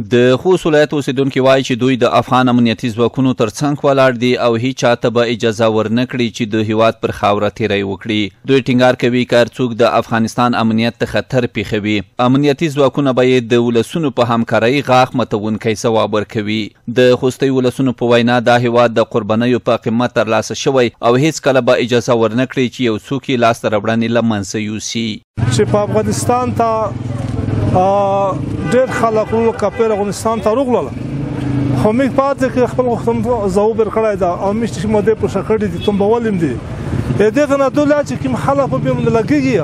د خوست ولایت اوسیدونکي وایي چې دوی د افغان امنیتي ځواکونو ترڅنګ ولاړ دي او هیڅ چاته به اجازه ورنه کړي چې د هیواد پر خاوره تیری وکړي. دوی ټینګار کوي که هر څوک د افغانستان امنیت ته خطر پیښوي، امنیتي ځواکونه به یې د ولسونو په همکارۍ غاښ ماتونکی ځواب ورکوي. د خوستي ولسونو په وینا دا هیواد د قربانیو په قیمت ترلاسه شوی او هیڅکله به اجازه ورنه کړي چې یو څوک یې لاسته راوړنې له منځه یوسي. چې په افغانستان ته ډېر خلک کاپیر افغانستان ته راغلل، خو موږ پاتې کې خپل غوښتنه ځواب ورکړی ده او موږ چې مودې په شکړې دي تم بولم دي دغه نه دوله چې کوم خلک په بیم لګيږي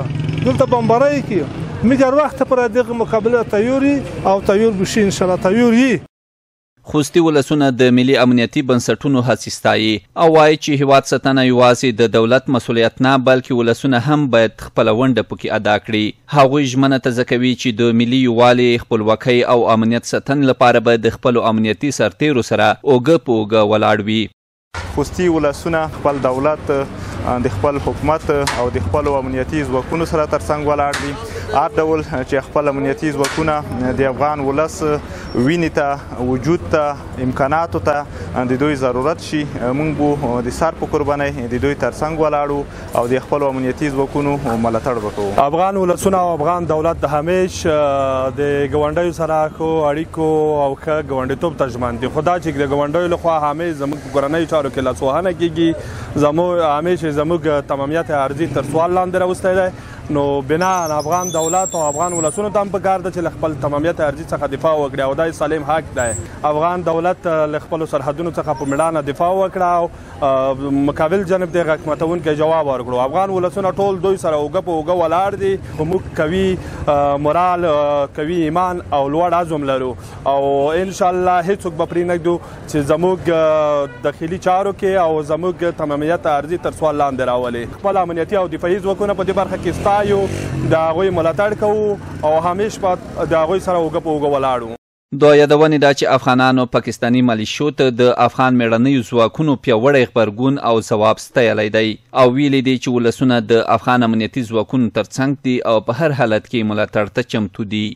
دلته بمبارای کی موږ هر وخت پر دغه مقابله تیاری او تیار بشي ان شاء الله تیاری. خوستي ولسونه د ملي امنیتي بنسټونو هڅې ستایي او وایي چې هیواد ساتنه یوازې د دولت مسؤلیت نه بلکې ولسونه هم باید خپله ونډه پکې ادا کړي. هغوی ژمنه تازه کوي چې د ملي یووالي، خپلواکۍ او امنیت ساتنې لپاره به د خپلو امنیتي سرتیرو سره اوږه په اوږه ولاړ وي. خوستي ولسونه خپل دولت د خپل حکومت او د خپل امنیتي ځواکونو سره ترڅنګ ولاړ دي. هر ډول چې خپل امنیتي ځواکونه د افغان ولس وینې ته، وجود ته، امکاناتو ته د دوی ضرورت شي، موږ به د سر په قربانۍ د دوی ترڅنګ ولاړو او د خپل امنیتي ځواکونو ملاتړ وکړو. افغان ولسونه او افغان دولت د همیش د ګاونډیو سره ښو اړیکو او ښه ګاونډیتوب ته ژمن دي. خو دا چې د ګاونډیو لخوا همیش زموږ په کورنیو چارو کې لاسوهنه کیږي، همیش زموږ تمامیت ارضي تر سوال لاندې راوستی دی. نو بنا افغان دولت او افغان ولسونو ته هم پکار ده چې له خپل تمامیت ارضي څخه دفاع وکړي او دا سالم حق دی. افغان دولت له خپلو سرحدونو څخه په مېړانه دفاع وکړه او مقابل جانب ته غږ ماتونکی جواب ورکړو. افغان ولسونه ټول دوی سره اوږه په اوږه ولاړ دي. موږ قوي مورال، قوي ایمان او لوړ عزم لرو او انشاءالله هیڅوک به پرې نږدو چې زموږ داخلي چارو کې او زموږ تمامیت ارضي تر سوال لاندې راولي. خپل امنیتي او دفاعي ځواکونه په دې برخه کې د هغوی ملاتړ کوو او همیش به د هغوی سره اوږه په اوږه ولاړو. دا یادونې ده چې افغانانو پاکستاني ملیشو ته د افغان میړنیو ځواکونو پیاوړی غبرګون او ځواب ستایلی دی او ویلي دی چې ولسونه د افغان امنیتي ځواکونو ترڅنګ دي او په هر حالت کې ملاتړ ته چمتو دي.